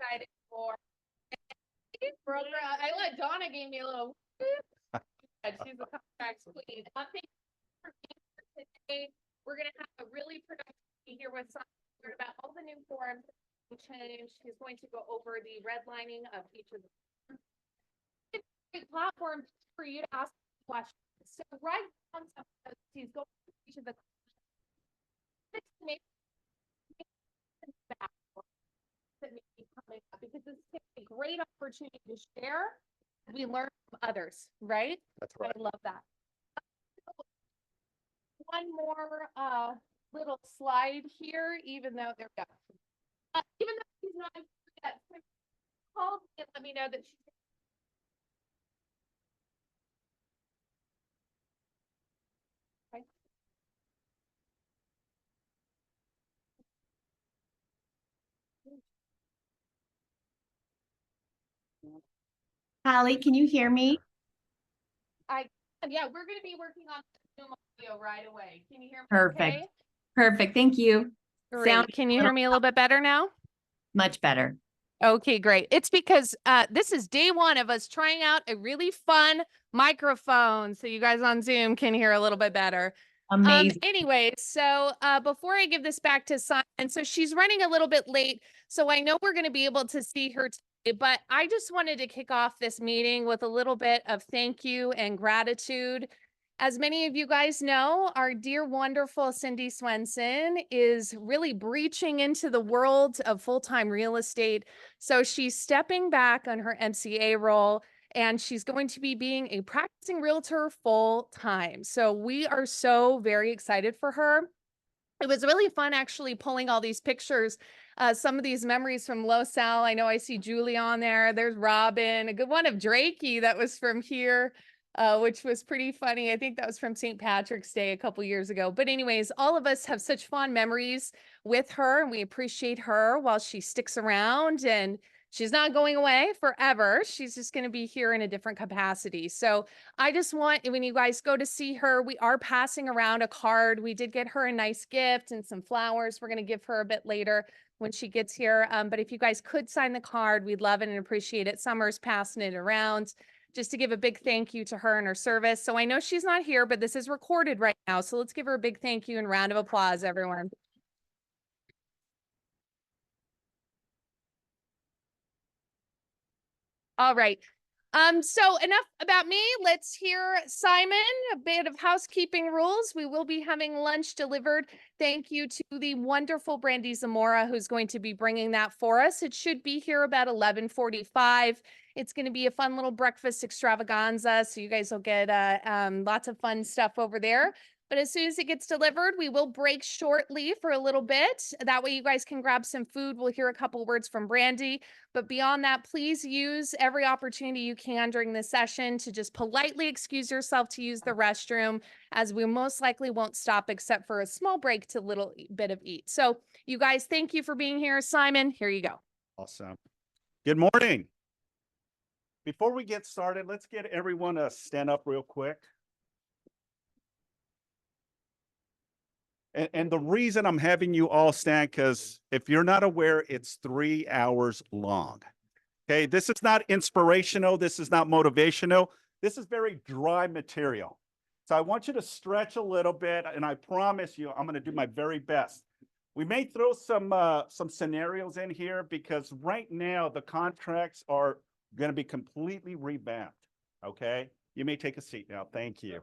excited for. I let Donna give me a little. She's a contracts queen. Thank you for being here today. We're going to have a really productive meeting here with Simon about all the new forms change. He's going to go over the redlining of each of the platforms for you to ask questions. So write down some of those. He's going to each of the because this is a great opportunity to share. We learn from others, right? That's right. I love that. One more little slide here, even though there we go. Even though he's not yet, call me and let me know that she's. Okay. Hallie, can you hear me? Yeah, we're going to be working on Zoom audio right away. Can you hear me? Perfect. Okay? Perfect. Thank you. Great. Can you hear me a little bit better now? Much better. Okay, great. It's because this is day one of us trying out a really fun microphone, so you guys on Zoom can hear a little bit better. Amazing. Anyway, so before I give this back to Simon, so she's running a little bit late, so I know we're going to be able to see her today, but I just wanted to kick off this meeting with a little bit of thank you and gratitude. As many of you guys know, our dear, wonderful Cindy Swenson is really breaching into the world of full-time real estate. So she's stepping back on her MCA role, and she's going to be being a practicing realtor full-time. So we are so very excited for her. It was really fun actually pulling all these pictures, some of these memories from Los Al. I know I see Julie on there. There's Robin, a good one of Drakey that was from here. Which was pretty funny. I think that was from St. Patrick's Day a couple years ago. But anyways, all of us have such fond memories with her, and we appreciate her while she sticks around, and she's not going away forever. She's just going to be here in a different capacity. So I just want, when you guys go to see her, we are passing around a card. We did get her a nice gift and some flowers. We're going to give her a bit later when she gets here. But if you guys could sign the card, we'd love it and appreciate it. Summer's passing it around, just to give a big thank you to her and her service. So I know she's not here, but this is recorded right now. So let's give her a big thank you and round of applause, everyone. All right. So enough about me. Let's hear Simon, a bit of housekeeping rules. We will be having lunch delivered. Thank you to the wonderful Brandy Zamora, who's going to be bringing that for us. It should be here about 11:45. It's going to be a fun little breakfast extravaganza. So you guys will get lots of fun stuff over there. But as soon as it gets delivered, we will break shortly for a little bit. That way you guys can grab some food. We'll hear a couple words from Brandy. But beyond that, please use every opportunity you can during this session to just politely excuse yourself to use the restroom, as we most likely won't stop except for a small break to a little bit of eat. So you guys, thank you for being here. Simon, here you go. Awesome. Good morning. Before we get started, let's get everyone to stand up real quick. And the reason I'm having you all stand, because if you're not aware, it's 3 hours long. Okay, this is not inspirational. This is not motivational. This is very dry material. So I want you to stretch a little bit, and I promise you, I'm going to do my very best. We may throw some scenarios in here because right now the contracts are going to be completely revamped. Okay, you may take a seat now. Thank you.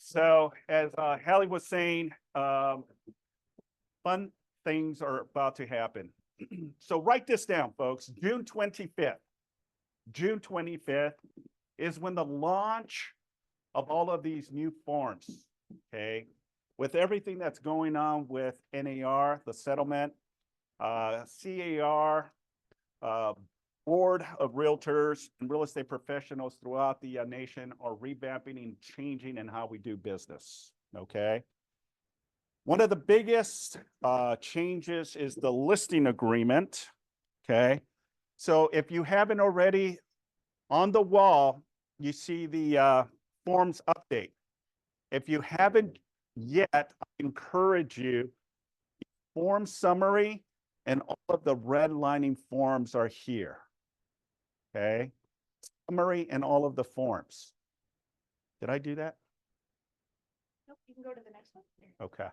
So as Hallie was saying, fun things are about to happen. So write this down, folks. June 25th. June 25th is when the launch of all of these new forms, okay? With everything that's going on with NAR, the settlement, CAR, Board of Realtors and real estate professionals throughout the nation are revamping and changing in how we do business, okay? One of the biggest changes is the listing agreement, okay? So if you haven't already, on the wall, you see the forms update. If you haven't yet, I encourage you, form summary And all of the redlining forms are here. Okay? Summary and all of the forms. Did I do that? Nope, you can go to the next one. Okay.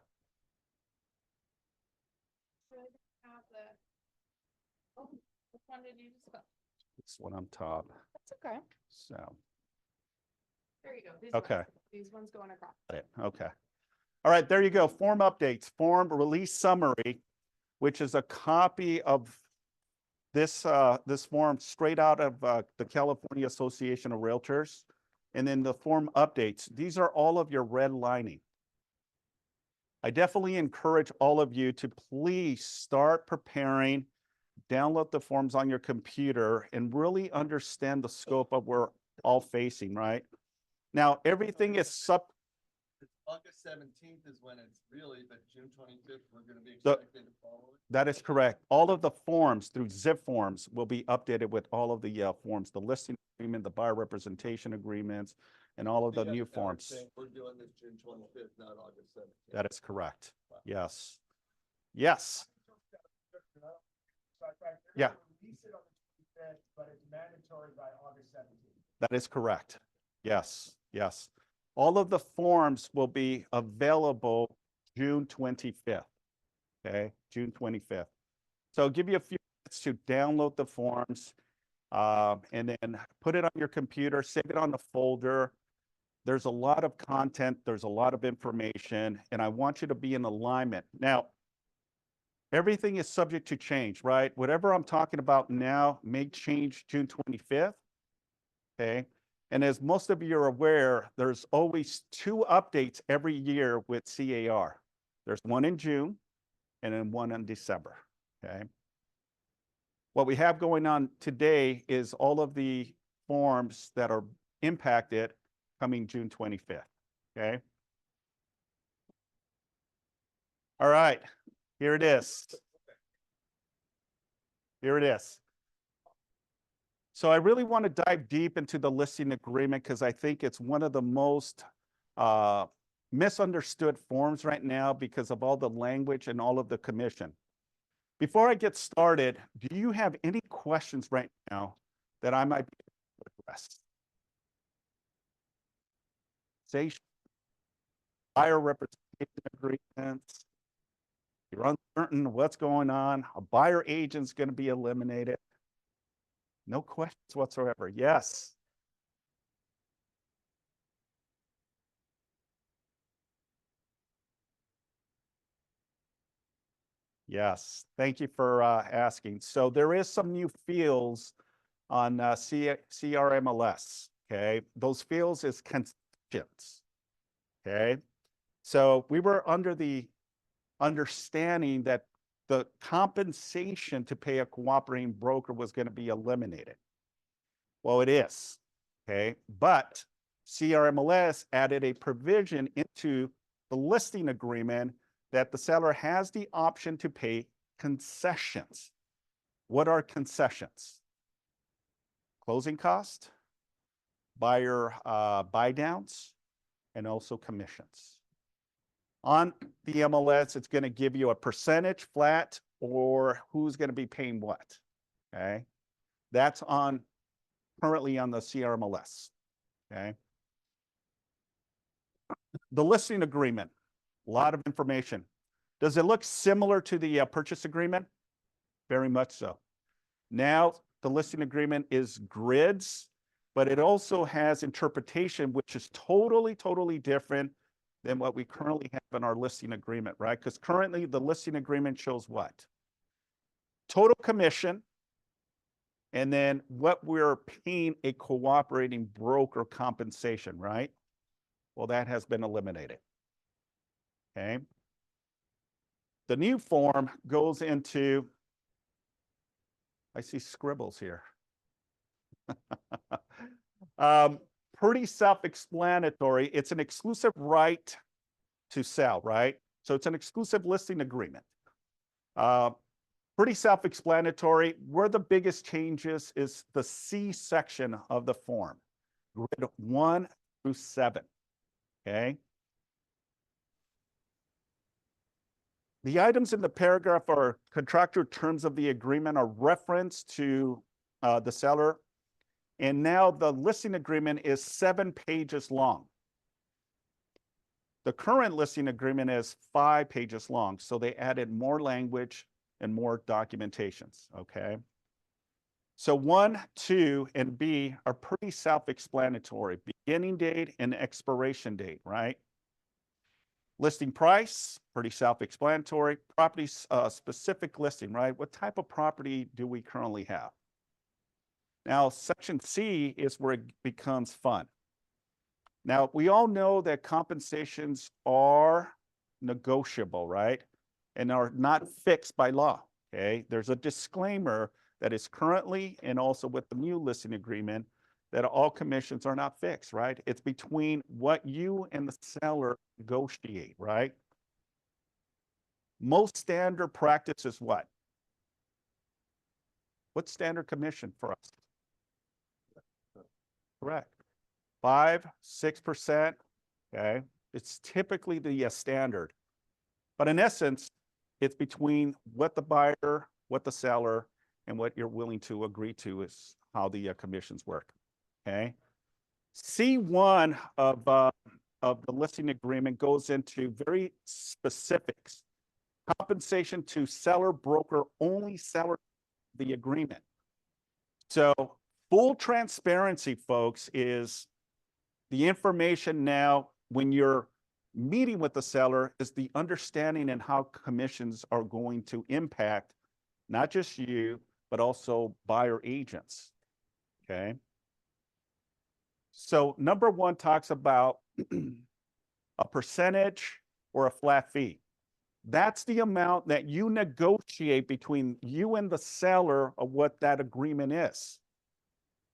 Have the, oh, which one did you just go? This one on top. That's okay. So, There you go. Okay. These ones going across. okay. All right, there you go. Form updates, form release summary, which is a copy of this this form straight out of the California Association of Realtors. And then the form updates. These are all of your redlining. I definitely encourage all of you to please start preparing, download the forms on your computer, and really understand the scope of what we're all facing, right? Now, everything is It's August 17th is when it's really, but June 25th, we're going to be The- expected to follow it. that is correct. All of the forms through zip forms will be updated with all of the forms, the listing agreement, the buyer representation agreements, and all of the You new guys are forms. saying We're doing this June 25th, not August 17th. That is correct. Yes. Yes. Yeah. But it's mandatory by August 17th. That is correct. Yes, yes. All of the forms will be available June 25th. Okay, June 25th. So I'll give you a few minutes to download the forms and then put it on your computer, save it on the folder. There's a lot of content, there's a lot of information, and I want you to be in alignment. Now, everything is subject to change, right? Whatever I'm talking about now may change June 25th. Okay. And as most of you are aware, there's always 2 updates every year with CAR. There's one in June and then one in December. Okay. What we have going on today is all of the forms that are impacted coming June 25th. Okay. All right. Here it is. Here it is. So I really want to dive deep into the listing agreement because I think it's one of the most misunderstood forms right now because of all the language and all of the commission. Before I get started, do you have any questions right now that I might be able to address? Say buyer representation agreements. You're uncertain what's going on. A buyer agent's going to be eliminated. No questions whatsoever. Yes. Yes. Thank you for asking. So there is some new fields on CRMLS. Okay. Those fields is concessions. Okay. So we were under the understanding that the compensation to pay a cooperating broker was going to be eliminated. Well, it is. Okay. But CRMLS added a provision into the listing agreement that the seller has the option to pay concessions. What are concessions? Closing cost, buyer buy downs, and also commissions. On the MLS, it's going to give you a percentage flat or who's going to be paying what. Okay. That's on currently on the CRMLS. Okay. The listing agreement, a lot of information. Does it look similar to the purchase agreement? Very much so. Now, the listing agreement is grids, but it also has interpretation, which is totally different than what we currently have in our listing agreement, right? Because currently the listing agreement shows what? Total commission, and then what we're paying a cooperating broker compensation, right? Well, that has been eliminated. Okay. The new form goes into, I see scribbles here. Pretty self-explanatory. It's an exclusive right to sell, right? So it's an exclusive listing agreement. Pretty self-explanatory. Where the biggest changes is the C section of the form, grid 1 through 7. Okay. The items in the paragraph are contractual terms of the agreement are referenced to the seller. And now the listing agreement is 7 pages long. The current listing agreement is 5 pages long. So they added more language and more documentations, okay? So 1, 2, and B are pretty self-explanatory. Beginning date and expiration date, right? Listing price, pretty self-explanatory. Property specific listing, right? What type of property do we currently have? Now, section C is where it becomes fun. Now, we all know that compensations are negotiable, right? And are not fixed by law, okay? There's a disclaimer that is currently and also with the new listing agreement that all commissions are not fixed, right? It's between what you and the seller negotiate, right? Most standard practice is what? What's standard commission for us? Correct. 5, 6%, okay? It's typically the standard. But in essence, it's between what the buyer, what the seller, and what you're willing to agree to is how the commissions work, okay? C1 of the listing agreement goes into very specifics. Compensation to seller, broker, only seller, the agreement. So full transparency, folks, is the information now when you're meeting with the seller is the understanding and how commissions are going to impact not just you, but also buyer agents, okay? So number 1 talks about a percentage or a flat fee. That's the amount that you negotiate between you and the seller of what that agreement is.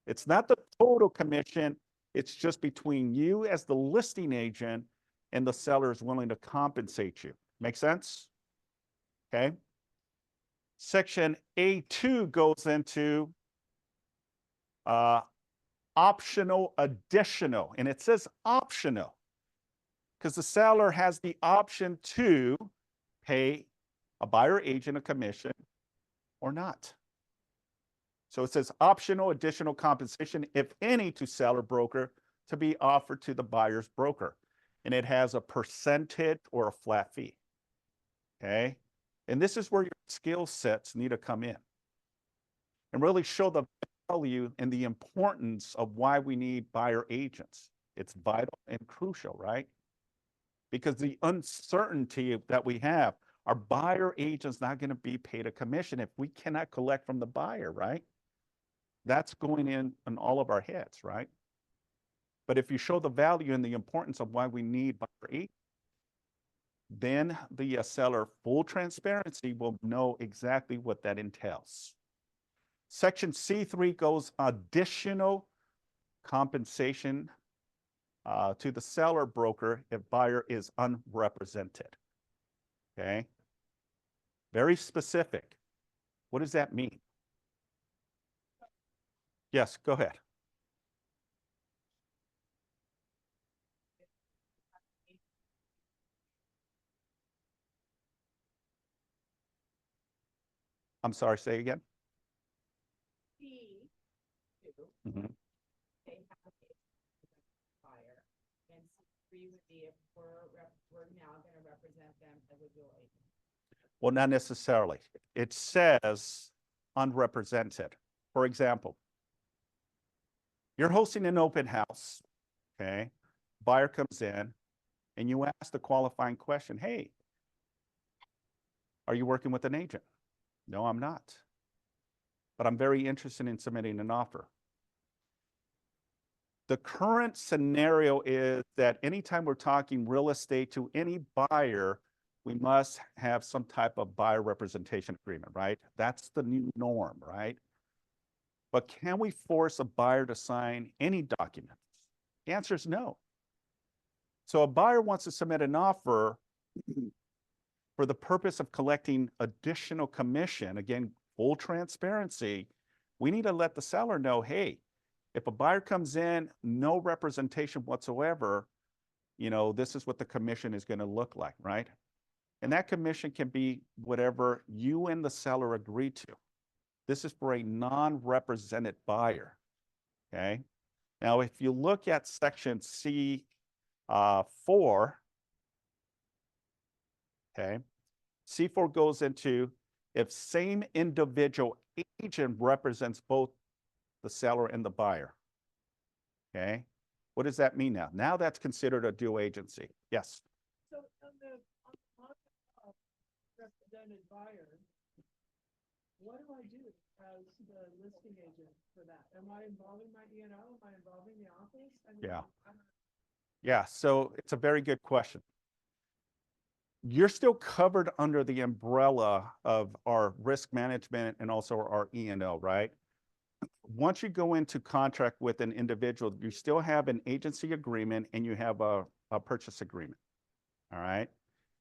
It's not the total commission. It's just between you as the listing agent and the seller is willing to compensate you. Make sense? Okay. Section A2 goes into optional additional, and it says optional because the seller has the option to pay a buyer agent a commission or not. So it says optional additional compensation, if any, to seller broker to be offered to the buyer's broker. And it has a percentage or a flat fee. Okay. And this is where your skill sets need to come in and really show the value and the importance of why we need buyer agents. It's vital and crucial, right? Because the uncertainty that we have, our buyer agent's not going to be paid a commission if we cannot collect from the buyer, right? That's going in all of our heads, right? But if you show the value and the importance of why we need buyer agents, then the seller, full transparency, will know exactly what that entails. Section C3 goes additional compensation to the seller broker if buyer is unrepresented. Okay? Very specific. What does that mean? Yes, go ahead. I'm sorry, say again. Mm-hmm. They have a buyer, and C3 would be if we're now going to represent them as a dual agent. Well, not necessarily. It says unrepresented. For example, you're hosting an open house, okay? Buyer comes in, and you ask the qualifying question, hey, are you working with an agent? No, I'm not. But I'm very interested in submitting an offer. The current scenario is that anytime we're talking real estate to any buyer, we must have some type of buyer representation agreement, right? That's the new norm, right? But can we force a buyer to sign any documents? The answer is no. So a buyer wants to submit an offer for the purpose of collecting additional commission, again, full transparency. We need to let the seller know, hey, if a buyer comes in, no representation whatsoever, you know, this is what the commission is going to look like, right? And that commission can be whatever you and the seller agree to. This is for a non-represented buyer, okay? Now, if you look at section C4, okay, C4 goes into if same individual agent represents both the seller and the buyer, okay? What does that mean now? Now that's considered a dual agency. Yes. So on represented buyer, what do I do as the listing agent for that? Am I involving my E&O? Am I involving the office? I mean, Yeah. I don't- Yeah, so it's a very good question. You're still covered under the umbrella of our risk management and also our E&O, right? Once you go into contract with an individual, you still have an agency agreement and you have a purchase agreement, all right?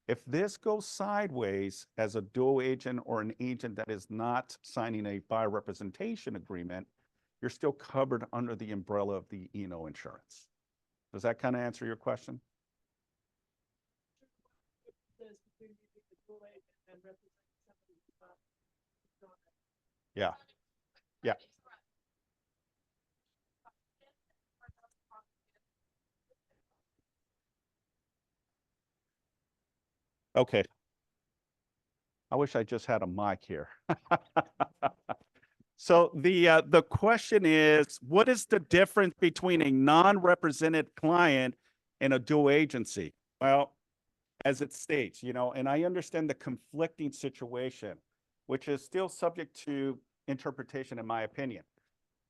If this goes sideways as a dual agent or an agent that is not signing a buyer representation agreement, you're still covered under the umbrella of the E&O insurance. Does that kind of answer your question? This between the dual agent and representing somebody. Yeah. Yeah. Okay. I wish I just had a mic here. So the question is, what is the difference between a non-represented client and a dual agency? Well, as it states, and I understand the conflicting situation, which is still subject to interpretation, in my opinion.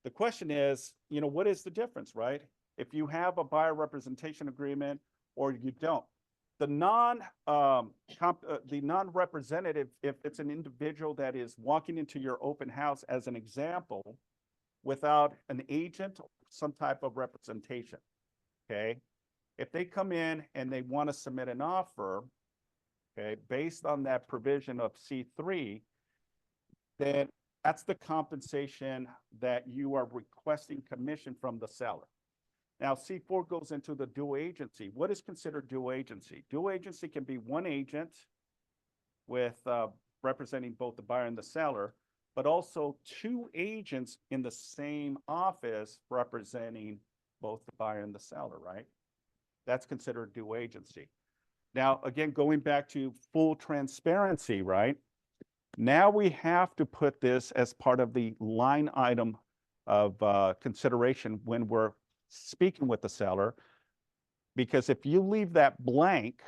The question is, what is the difference, right? If you have a buyer representation agreement or you don't. The non-representative, if it's an individual that is walking into your open house as an example, without an agent or some type of representation, okay? If they come in and they want to submit an offer, okay, based on that provision of C3, then that's the compensation that you are requesting commission from the seller. Now, C4 goes into the dual agency. What is considered dual agency? Dual agency can be one agent with representing both the buyer and the seller, but also two agents in the same office representing both the buyer and the seller, right? That's considered dual agency. Now, again, going back to full transparency, right? Now we have to put this as part of the line item of consideration when we're speaking with the seller, because if you leave that blank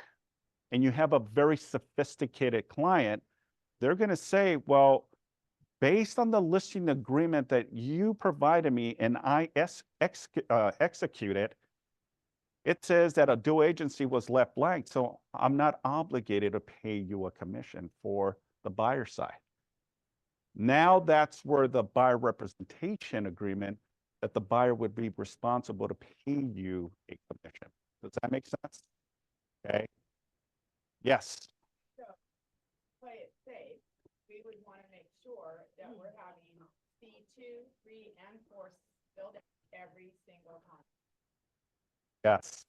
and you have a very sophisticated client, they're going to say, well, based on the listing agreement that you provided me and I executed, it says that a dual agency was left blank, so I'm not obligated to pay you a commission for the buyer side. Now that's where the buyer representation agreement that the buyer would be responsible to pay you a commission. Does that make sense? Okay. Yes. Play it safe, we would want to make sure that we're having C2, 3, and 4 filled out every single time. Yes.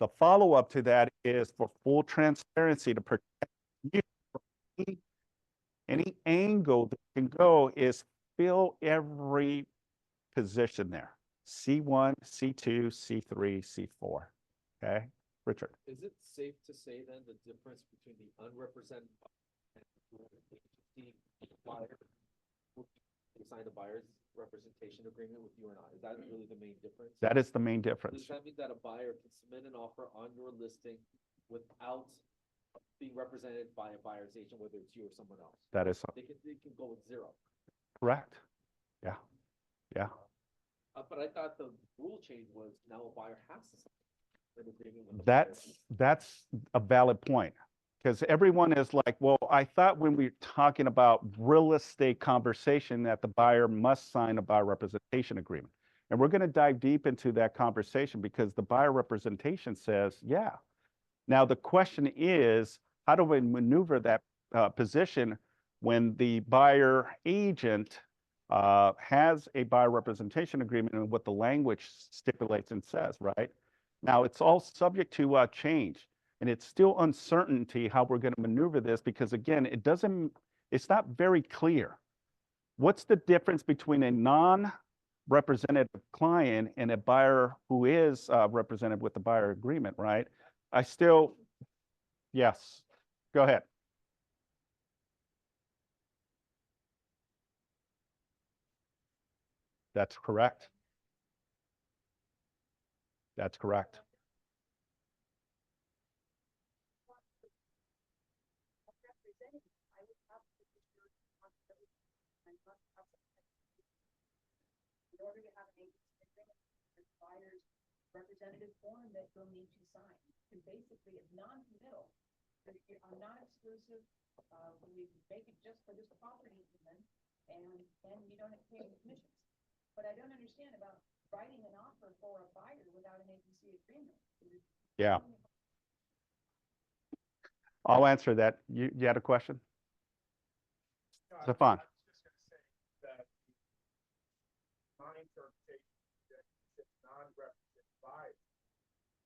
The follow-up to that is for full transparency to protect you. Any angle that can go is fill every position there. C1, C2, C3, C4. Okay, Richard. Is it safe to say then the difference between the unrepresented and the agency buyer will sign the buyer's representation agreement with you or not? Is that really the main difference? That is the main Does difference. that mean that a buyer can submit an offer on your listing without being represented by a buyer's agent, whether it's you or someone else? That is They can go with zero. correct. Yeah, yeah. But I thought the rule change was now a buyer has to sign an agreement with the buyer. That's a valid point. Because everyone is like, well, I thought when we were talking about real estate conversation that the buyer must sign a buyer representation agreement. And we're going to dive deep into that conversation because the buyer representation says, yeah. Now, the question is, how do we maneuver that position when the buyer agent has a buyer representation agreement and what the language stipulates and says, right? Now, it's all subject to change. And it's still uncertainty how we're going to maneuver this because again, it's not very clear. What's the difference between a non-representative client and a buyer who is represented with the buyer agreement, right? Yes, go ahead. That's correct. That's correct. In order to have an agency agreement, there's buyer's representative form that you'll need to sign. And basically, it's non-committal. I'm non-exclusive, we make it just for this property agreement, and then you don't pay any commissions. But I don't understand about writing an offer for a buyer without an agency agreement. Yeah. I'll answer that. You had a question? Stefan. My interpretation is that it's non-represented buyers.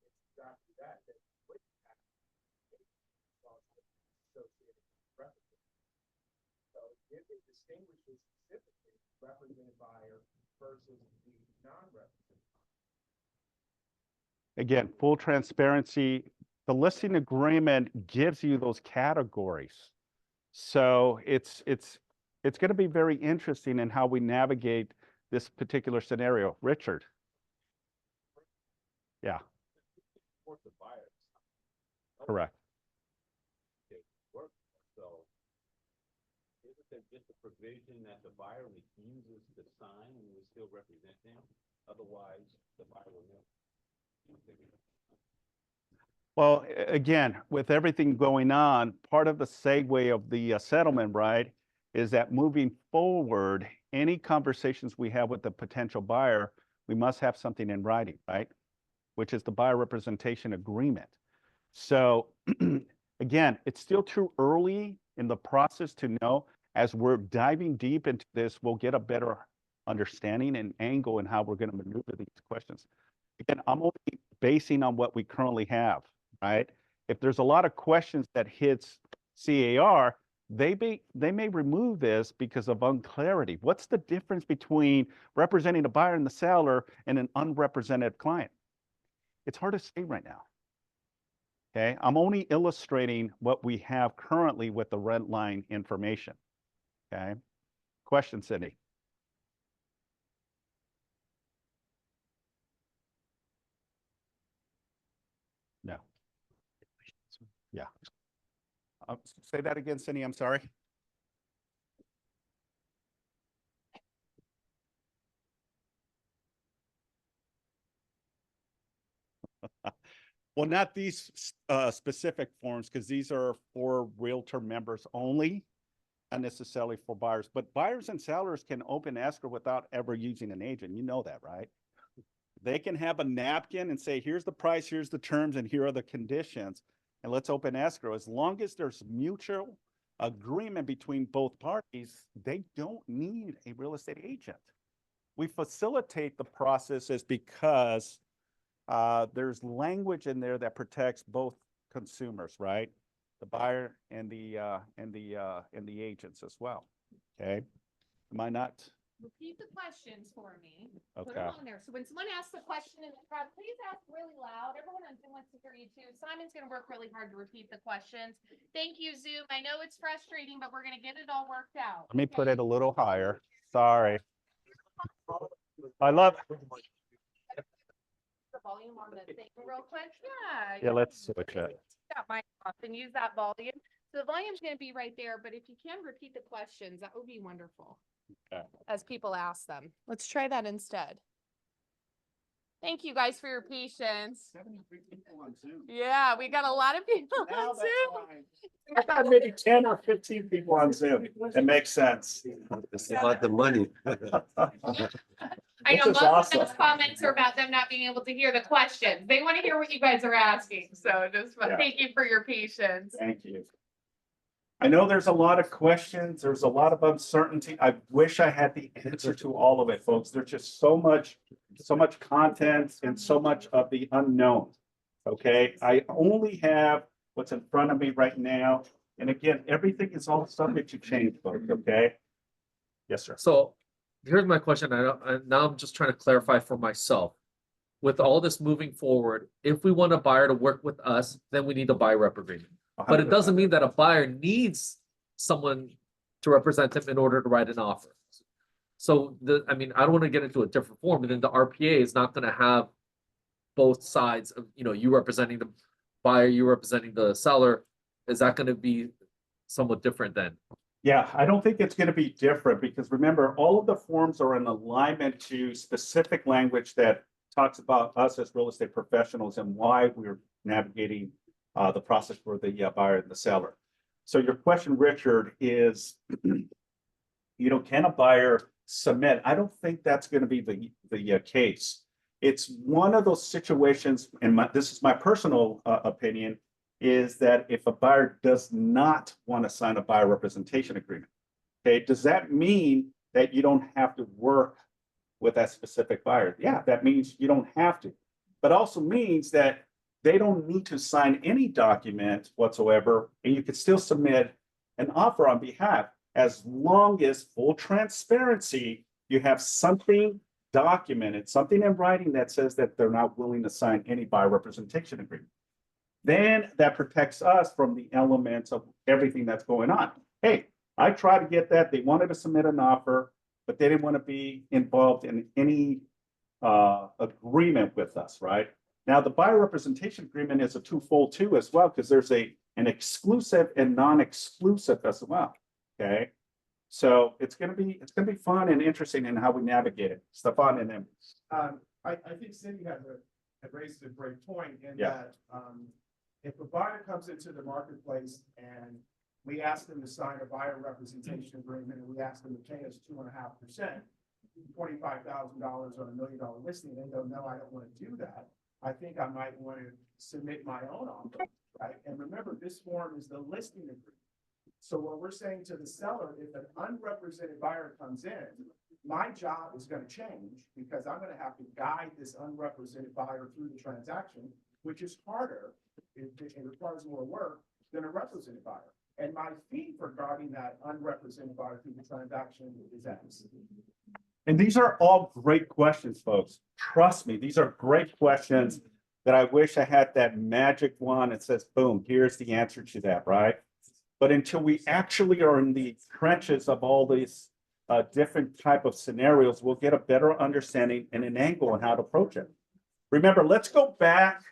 It's exactly that would have associated with represented. So if it distinguishes specifically represented buyer versus the non-represented. Again, full transparency, the listing agreement gives you those categories. So it's going to be very interesting in how we navigate this particular scenario. Richard. Yeah. Support the buyers. Correct. So isn't there just a provision that the buyer refuses to sign and we still represent them? Otherwise, the buyer will never. Well, again, with everything going on, part of the segue of the settlement, right, is that moving forward, any conversations we have with the potential buyer, we must have something in writing, right? Which is the buyer representation agreement. So again, it's still too early in the process to know. As we're diving deep into this, we'll get a better understanding and angle in how we're going to maneuver these questions. Again, I'm only basing on what we currently have, right? If there's a lot of questions that hits CAR, they may remove this because of unclarity. What's the difference between representing a buyer and the seller and an unrepresented client? It's hard to say right now. Okay, I'm only illustrating what we have currently with the red line information. Okay, question, Cindy. No. Yeah. Say that again, Cindy. I'm sorry. Well, not these specific forms, because these are for Realtor members only, not necessarily for buyers. But buyers and sellers can open escrow without ever using an agent. You know that, right? They can have a napkin and say, here's the price, here's the terms, and here are the conditions, and let's open escrow. As long as there's mutual agreement between both parties, they don't need a real estate agent. We facilitate the processes because there's language in there that protects both consumers, right? The buyer and the agents as well. Okay, am I not? Repeat the questions for me. Put Okay. them on there. So when someone asks a question in the crowd, please ask really loud. Everyone on Zoom wants to hear you too. Simon's going to work really hard to repeat the questions. Thank you, Zoom. I know it's frustrating, but we're going to get it all worked out. Let me put it a little higher. Sorry. I love. The volume on the thing real quick. Yeah. Yeah, let's switch it. Got mine off and use that volume. So the volume's going to be right there, but if you can repeat the questions, that would be wonderful. Okay. As people ask them. Let's try that instead. Thank you guys for your patience. 73 people on Zoom. Yeah, we got a lot of people Now on that's Zoom. fine. I got maybe 10 or 15 people on Zoom. It makes sense. It's about the money. I This know is most awesome. of those comments are about them not being able to hear the questions. They want to hear what you guys are asking. So just Yeah. thank you for your patience. Thank you. I know there's a lot of questions. There's a lot of uncertainty. I wish I had the answer to all of it, folks. There's just so much content and so much of the unknown. Okay, I only have what's in front of me right now. And again, everything is all subject to change, folks, okay? Yes, sir. So here's my question. Now I'm just trying to clarify for myself. With all this moving forward, if we want a buyer to work with us, then we need a buyer rep agreement. But it doesn't mean that a buyer needs someone to represent them in order to write an offer. So I mean, I don't want to get into a different form, and then the RPA is not going to have both sides of, you representing the buyer, you representing the seller. Is that going to be somewhat different then? Yeah, I don't think it's going to be different because remember, all of the forms are in alignment to specific language that talks about us as real estate professionals and why we're navigating the process for the buyer and the seller. So your question, Richard, is, can a buyer submit? I don't think that's going to be the case. It's one of those situations, and this is my personal opinion, is that if a buyer does not want to sign a buyer representation agreement, okay, does that mean that you don't have to work with that specific buyer? Yeah, that means you don't have to, but also means that they don't need to sign any document whatsoever, and you can still submit an offer on behalf as long as full transparency, you have something documented, something in writing that says that they're not willing to sign any buyer representation agreement. Then that protects us from the elements of everything that's going on. Hey, I tried to get that. They wanted to submit an offer, but they didn't want to be involved in any agreement with us, right? Now, the buyer representation agreement is a twofold too as well, because there's an exclusive and non-exclusive as well. Okay. So it's gonna be fun and interesting in how we navigate it. Stefan and then I think Cindy had raised a great point in Yeah. that, if a buyer comes into the marketplace and we ask them to sign a buyer representation agreement and we ask them to pay us 2.5%, $25,000 on $1 million listing, they go, no, I don't want to do that. I think I might want to submit my own offer, right? And remember, this form is the listing agreement. So what we're saying to the seller, if an unrepresented buyer comes in, my job is going to change because I'm going to have to guide this unrepresented buyer through the transaction, which is harder. It requires more work than a represented buyer. And my fee for guarding that unrepresented buyer through the transaction is X. And these are all great questions, folks. Trust me, these are great questions that I wish I had that magic wand that says, boom, here's the answer to that, right? But until we actually are in the trenches of all these different type of scenarios, we'll get a better understanding and an angle on how to approach it. Remember, let's go back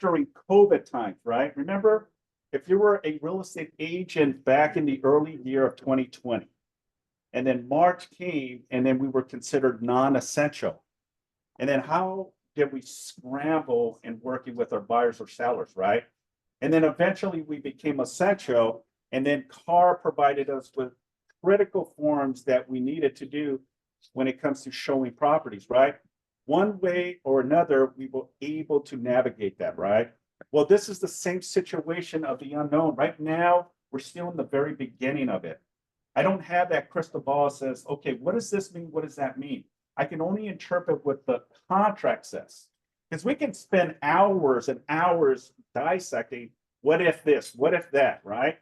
during COVID times, right? Remember, if you were a real estate agent back in the early year of 2020, and then March came, and then we were considered non-essential. And then how did we scramble in working with our buyers or sellers, right? And then eventually we became essential, and then CAR provided us with critical forms that we needed to do when it comes to showing properties, right? One way or another, we were able to navigate that, right? Well, this is the same situation of the unknown. Right now, we're still in the very beginning of it. I don't have that crystal ball that says, okay, what does this mean? What does that mean? I can only interpret what the contract says. Because we can spend hours and hours dissecting what if this, what if that, right?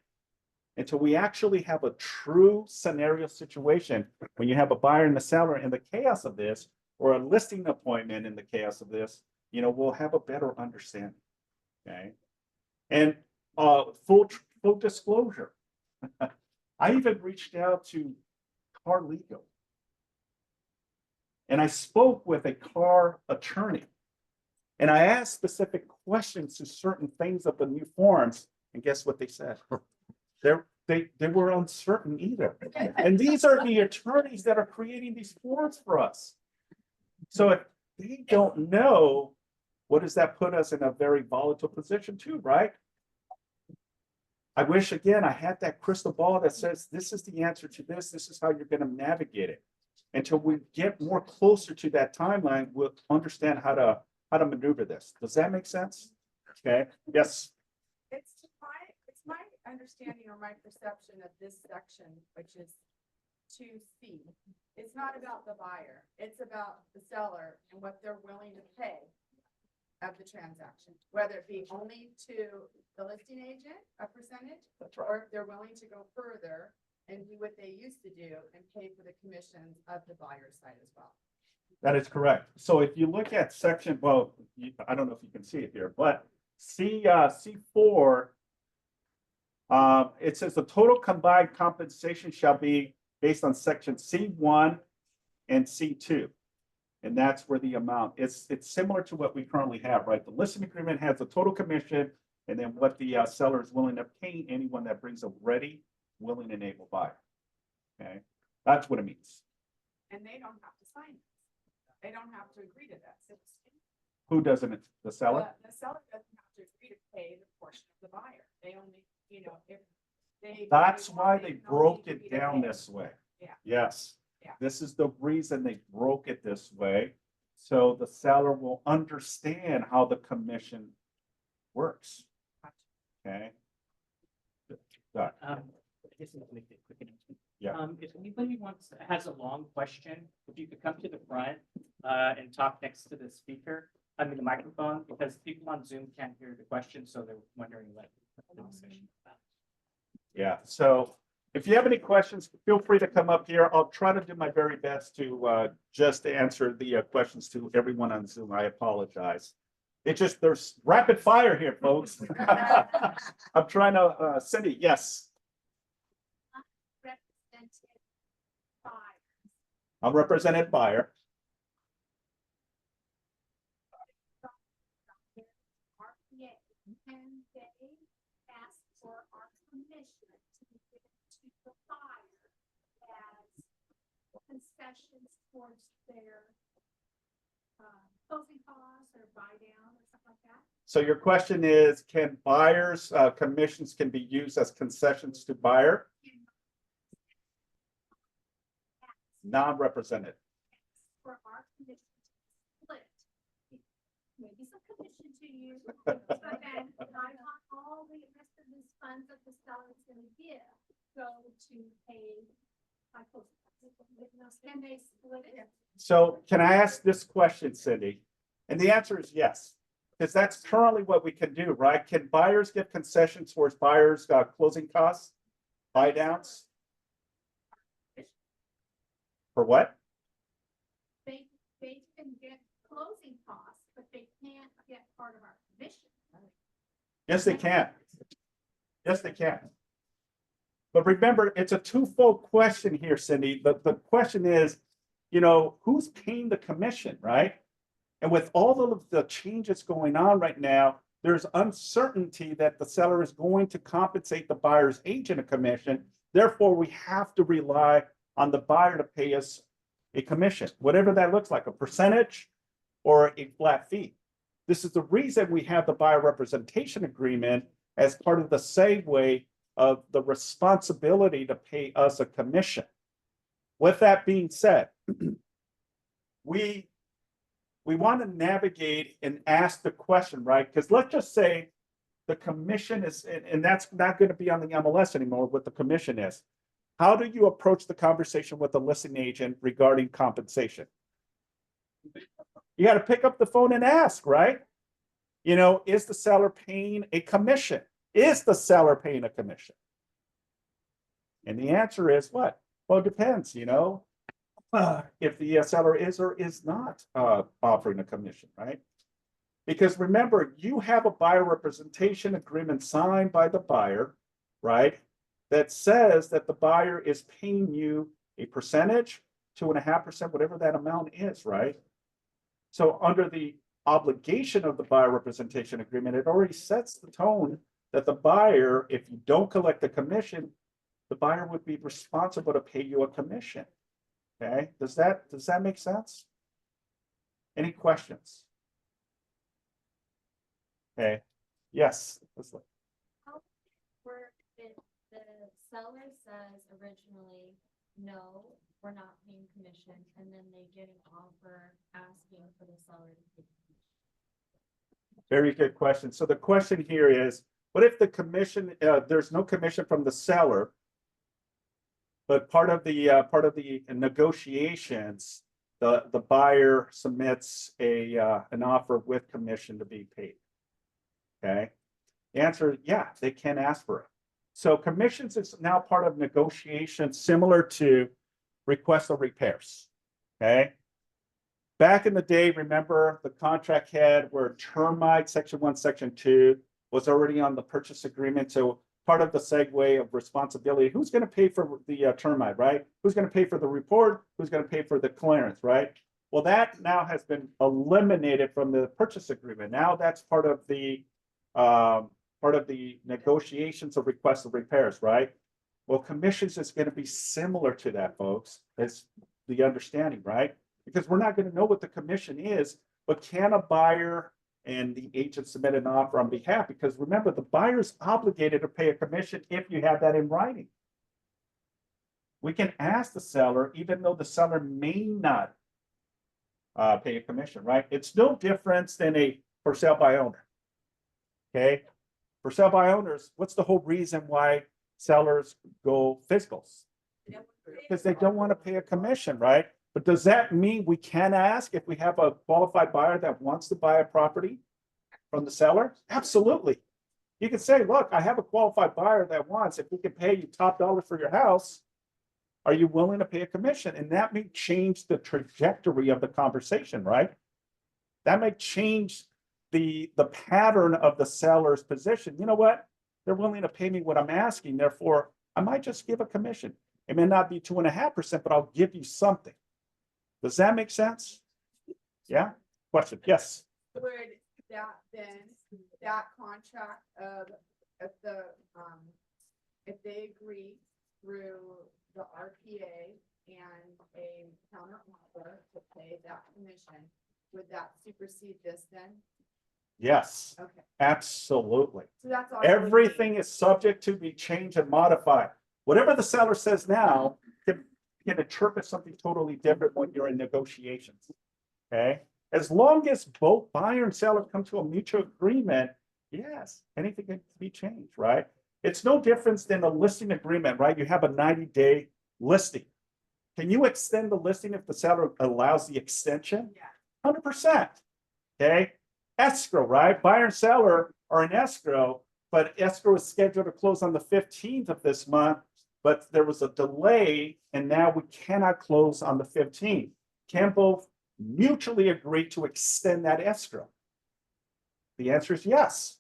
Until we actually have a true scenario situation when you have a buyer and a seller in the chaos of this, or a listing appointment in the chaos of this, we'll have a better understanding. Okay. And full disclosure. I even reached out to Car Legal. And I spoke with a car attorney. And I asked specific questions to certain things of the new forms. And guess what they said? They were uncertain either. And these are the attorneys that are creating these forms for us. So if they don't know, what does that put us in a very volatile position too, right? I wish, again, I had that crystal ball that says, this is the answer to this. This is how you're going to navigate it. Until we get more closer to that timeline, we'll understand how to maneuver this. Does that make sense? Okay. Yes. It's my understanding or my perception of this section, which is 2C. It's not about the buyer. It's about the seller and what they're willing to pay. of the transaction, whether it be only to the listing agent, a percentage, That's right. or if they're willing to go further and do what they used to do and pay for the commissions of the buyer's side as well. That is correct. So if you look at section, well, I don't know if you can see it here, but C4, it says the total combined compensation shall be based on section C1 and C2. And that's where the amount, it's similar to what we currently have, right? The listing agreement has the total commission and then what the seller is willing to pay anyone that brings a ready, willing, and able buyer. Okay, that's what it means. And they don't have to sign this. They don't have to agree to that. Who doesn't? The seller? The seller doesn't have to agree to pay the portion of the buyer. They only, if they. That's they why want, they can broke only agree it to down pay. this way. Yeah. Yes. Yeah. This is the reason they broke it this way. So the seller will understand how the commission works. Okay. Doc, I guess I'll make it quick announcement. Yeah. If anybody has a long question, if you could come to the front, and talk next to the speaker, the microphone, because people on Zoom can't hear the question, so they're wondering what the discussion is about. Yeah, so if you have any questions, feel free to come up here. I'll try to do my very best to just answer the questions to everyone on Zoom. I apologize. It's just, there's rapid fire here, folks. I'm trying to, Cindy, yes. I'm represented buyer. And they ask for our permission to be given to the buyer as concessions towards their closing costs or buy down or something like that. So your question is, can buyers, commissions can be used as concessions to buyer? Non-represented. For our commission to split, maybe some commission to you, but then I want all the rest of these funds that the seller is gonna give go to pay my closing costs. Can they split it? So can I ask this question, Cindy? And the answer is yes, because that's currently what we can do, right? Can buyers give concessions towards buyers' closing costs, buy downs? For what? They can get closing costs, but they can't get part of our commission. Yes, they can. Yes, they can. But remember, it's a twofold question here, Cindy. The question is, who's paying the commission, right? And with all of the changes going on right now, there's uncertainty that the seller is going to compensate the buyer's agent a commission. Therefore, we have to rely on the buyer to pay us a commission, whatever that looks like, a percentage or a flat fee. This is the reason we have the buyer representation agreement as part of the segue of the responsibility to pay us a commission. With that being said, we want to navigate and ask the question, right? Because let's just say the commission is, and that's not going to be on the MLS anymore, what the commission is. How do you approach the conversation with the listing agent regarding compensation? You got to pick up the phone and ask, right? Is the seller paying a commission? Is the seller paying a commission? And the answer is what? Well, it depends, if the seller is or is not offering a commission, right? Because remember, you have a buyer representation agreement signed by the buyer, right? That says that the buyer is paying you a percentage, 2.5%, whatever that amount is, right? So under the obligation of the buyer representation agreement, it already sets the tone that the buyer, if you don't collect the commission, the buyer would be responsible to pay you a commission. Okay, does that make sense? Any questions? Okay, yes. How were the seller says originally, no, we're not paying commission, and then they get an offer asking for the seller to pay commission? Very good question. So the question here is, what if the commission, there's no commission from the seller, but part of the negotiations, the buyer submits an offer with commission to be paid. Okay, the answer, yeah, they can ask for it. So commissions is now part of negotiations similar to request of repairs. Okay. Back in the day, remember the contract had where termite section 1, section 2 was already on the purchase agreement. So part of the segue of responsibility, who's going to pay for the termite, right? Who's going to pay for the report? Who's going to pay for the clearance, right? Well, that now has been eliminated from the purchase agreement. Now that's part of the negotiations of requests of repairs, right? Well, commissions is going to be similar to that, folks. That's the understanding, right? Because we're not going to know what the commission is, but can a buyer and the agent submit an offer on behalf? Because remember, the buyer is obligated to pay a commission if you have that in writing. We can ask the seller, even though the seller may not pay a commission, right? It's no difference than a for sale by owner. Okay, for sale by owners, what's the whole reason why sellers go physicals? Because they don't want to pay a commission, right? But does that mean we can ask if we have a qualified buyer that wants to buy a property from the seller? Absolutely. You can say, look, I have a qualified buyer that wants, if we can pay you top dollar for your house, are you willing to pay a commission? And that may change the trajectory of the conversation, right? That may change the pattern of the seller's position. You know what? They're willing to pay me what I'm asking. Therefore, I might just give a commission. It may not be 2.5%, but I'll give you something. Does that make sense? Yeah? Question? Yes. Would that then, that contract of, if they agree through the RPA and a counter offer to pay that commission, would that supersede this then? Yes. Okay, Absolutely. so that's all. Everything is subject to be changed and modified. Whatever the seller says now can interpret something totally different when you're in negotiations. Okay. As long as both buyer and seller come to a mutual agreement, yes, anything can be changed, right? It's no difference than a listing agreement, right? You have a 90-day listing. Can you extend the listing if the seller allows the extension? Yeah. 100%. Okay. Escrow, right? Buyer and seller are in escrow, but escrow is scheduled to close on the 15th of this month, but there was a delay and now we cannot close on the 15th. Can both mutually agree to extend that escrow? The answer is yes.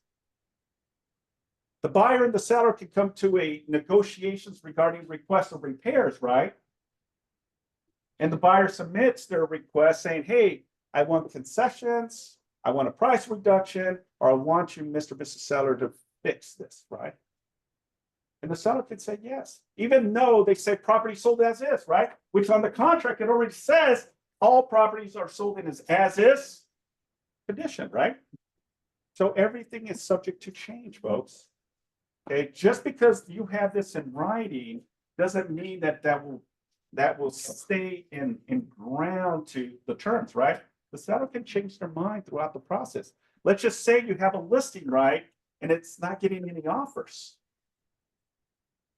The buyer and the seller can come to a negotiations regarding requests of repairs, right? And the buyer submits their request saying, hey, I want concessions, I want a price reduction, or I want you, Mr. and Mrs. Seller, to fix this, right? And the seller can say yes, even though they say property sold as is, right? Which on the contract, it already says all properties are sold in as is condition, right? So everything is subject to change, folks. Okay, just because you have this in writing doesn't mean that will stay in ground to the terms, right? The seller can change their mind throughout the process. Let's just say you have a listing, right, and it's not getting any offers.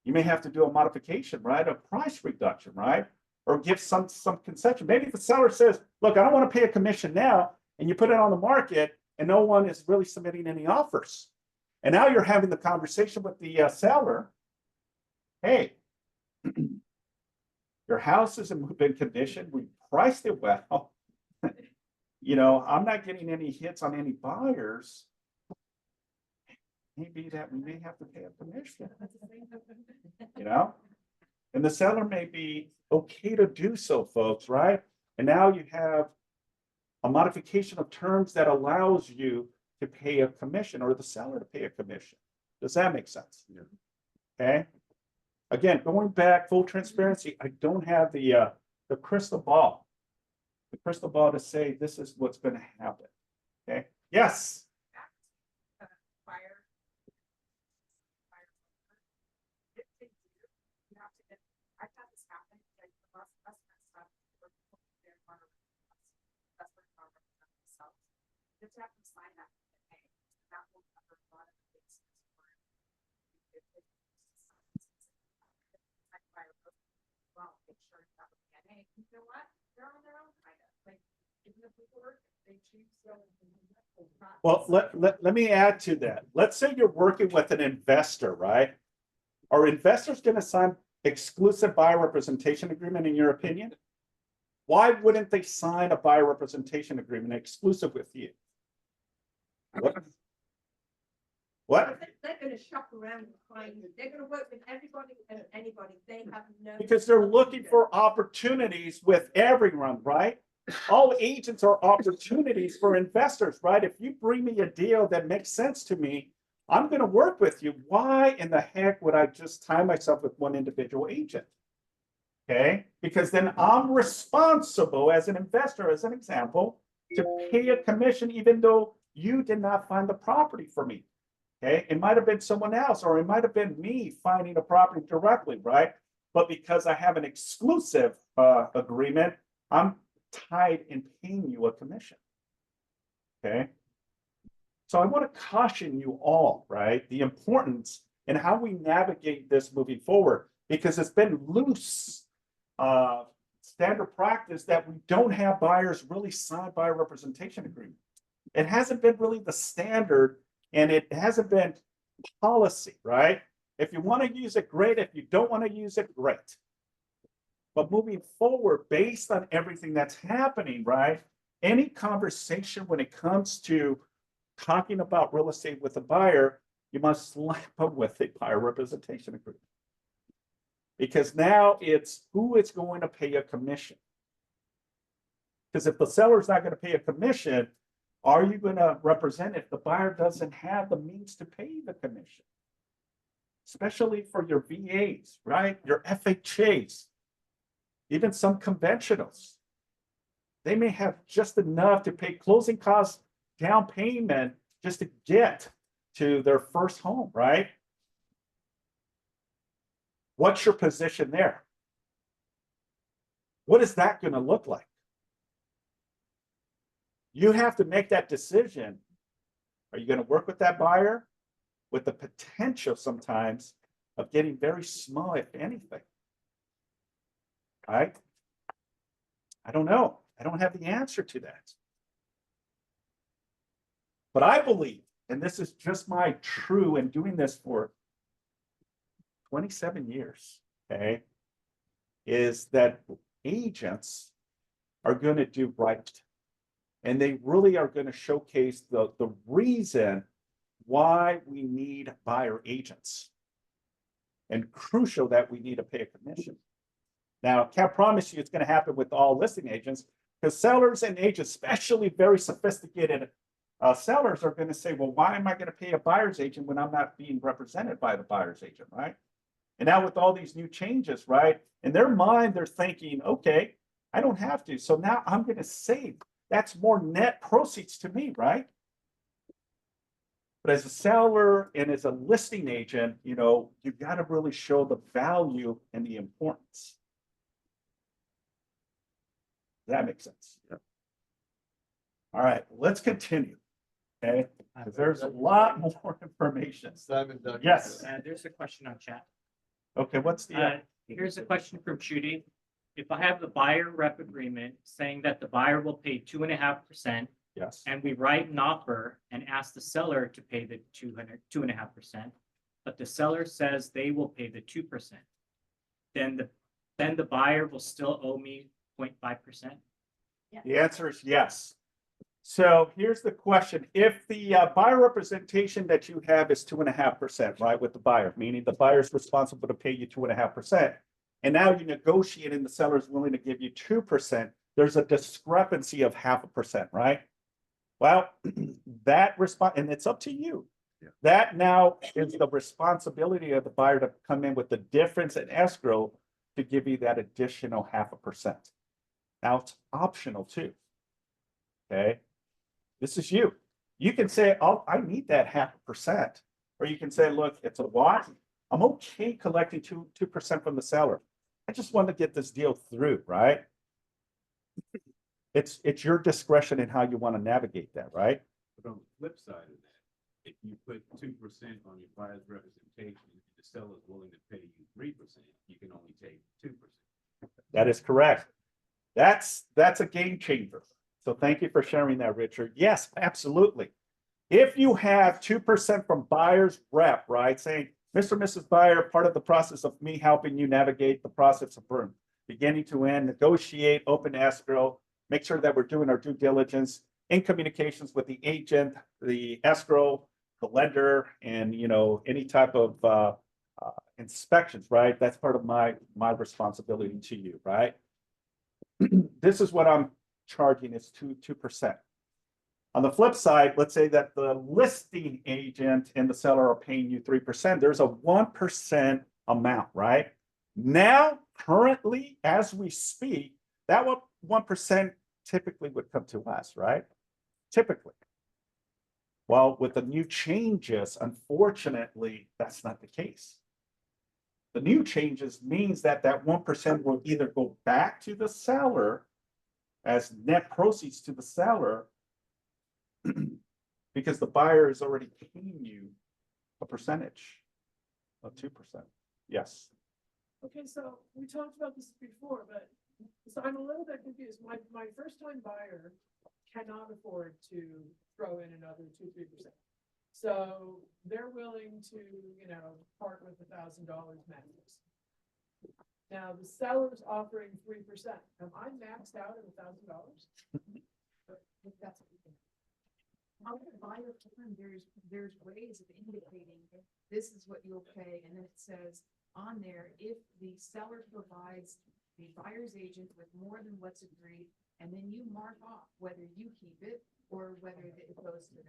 You may have to do a modification, right? A price reduction, right? Or give some concession. Maybe the seller says, look, I don't want to pay a commission now, and you put it on the market and no one is really submitting any offers. And now you're having the conversation with the seller. Hey, your house is in good condition. We priced it well. You know, I'm not getting any hits on any buyers. Maybe that we may have to pay a commission, you know, and the seller may be okay to do so, folks, right? And now you have a modification of terms that allows you to pay a commission or the seller to pay a commission. Does that make sense? Yeah. Okay. Again, going back, full transparency, I don't have the crystal ball. The crystal ball to say this is what's going to happen. Okay. Yes. Just have to sign that. That will cover a lot of the bases for it. Well, make sure that, hey, you know what? They're on their own. Even if we work, they choose selling. Well, let me add to that. Let's say you're working with an investor, right? Are investors going to sign exclusive buyer representation agreement in your opinion? Why wouldn't they sign a buyer representation agreement exclusive with you? What? What? They're gonna shop around and find, they're gonna work with everybody and anybody, they have no. Because they're looking for opportunities with everyone, right? All agents are opportunities for investors, right? If you bring me a deal that makes sense to me, I'm going to work with you. Why in the heck would I just tie myself with one individual agent? Okay, because then I'm responsible as an investor, as an example, to pay a commission even though you did not find the property for me. Okay, it might have been someone else, or it might have been me finding the property directly, right? But because I have an exclusive agreement, I'm tied in paying you a commission. Okay. So I want to caution you all, right? The importance and how we navigate this moving forward, because it's been loose standard practice that we don't have buyers really sign buyer representation agreement. It hasn't been really the standard, and it hasn't been policy, right? If you want to use it, great. If you don't want to use it, great. But moving forward, based on everything that's happening, right? Any conversation when it comes to talking about real estate with a buyer, you must slap them with a buyer representation agreement. Because now it's who is going to pay a commission. Because if the seller's not going to pay a commission, are you going to represent if the buyer doesn't have the means to pay the commission? Especially for your VAs, right? Your FHAs, even some conventionals. They may have just enough to pay closing costs, down payment, just to get to their first home, right? What's your position there? What is that going to look like? You have to make that decision. Are you going to work with that buyer with the potential sometimes of getting very small, if anything? Right? I don't know. I don't have the answer to that. But I believe, and this is just my true in doing this for 27 years, okay, is that agents are going to do right. And they really are going to showcase the reason why we need buyer agents. And crucial that we need to pay a commission. Now, I can't promise you it's going to happen with all listing agents, because sellers and agents, especially very sophisticated sellers, are going to say, well, why am I going to pay a buyer's agent when I'm not being represented by the buyer's agent, right? And now with all these new changes, right, in their mind, they're thinking, okay, I don't have to. So now I'm going to save. That's more net proceeds to me, right? But as a seller and as a listing agent, you know, you've got to really show the value and the importance. That makes sense. Yeah. All right, let's continue. Okay, because there's a lot more information. Simon Douglas. Yes. There's a question on chat. Okay, what's the Here's a question from Judy. If I have the buyer rep agreement saying that the buyer will pay 2.5%, yes, and we write an offer and ask the seller to pay the 2.5%, but the seller says they will pay the 2%, then the buyer will still owe me 0.5%? the answer is yes. So here's the question. If the buyer representation that you have is 2.5%, right, with the buyer, meaning the buyer is responsible to pay you 2.5%, and now you negotiate and the seller is willing to give you 2%, there's a discrepancy of 0.5%, right? Well, that response, and it's up to you. Yeah. That now is the responsibility of the buyer to come in with the difference in escrow to give you that additional 0.5%. Now it's optional too. Okay. This is you. You can say, oh, I need that 0.5%. Or you can say, look, it's a lot. I'm okay collecting 2% from the seller. I just want to get this deal through, right? It's your discretion in how you want to navigate that, right? But on the flip side of that, if you put 2% on your buyer's representation, and the seller is willing to pay you 3%, you can only take 2%. That is correct. That's a game changer. So thank you for sharing that, Richard. Yes, absolutely. If you have 2% from buyer's rep, right, saying, Mr. and Mrs. Buyer, part of the process of me helping you navigate the process from beginning to end, negotiate, open escrow, make sure that we're doing our due diligence in communications with the agent, the escrow, the lender, and, you know, any type of inspections, right? That's part of my responsibility to you, right? This is what I'm charging is 2%. On the flip side, let's say that the listing agent and the seller are paying you 3%. There's a 1% amount, right? Now, currently, as we speak, that 1% typically would come to us, right? Typically. Well, with the new changes, unfortunately, that's not the case. The new changes means that that 1% will either go back to the seller as net proceeds to the seller, because the buyer is already paying you a percentage of 2%. Yes. Okay, so we talked about this before, but so I'm a little bit confused. My first time buyer cannot afford to throw in another 2-3%. So they're willing to, you know, part with $1,000 max. Now the seller's offering 3%. Am I maxed out at $1,000? That's what we think. How the buyer form, there's ways of indicating this is what you'll pay, and then it says on there, if the seller provides the buyer's agent with more than what's agreed, and then you mark off whether you keep it or whether it goes to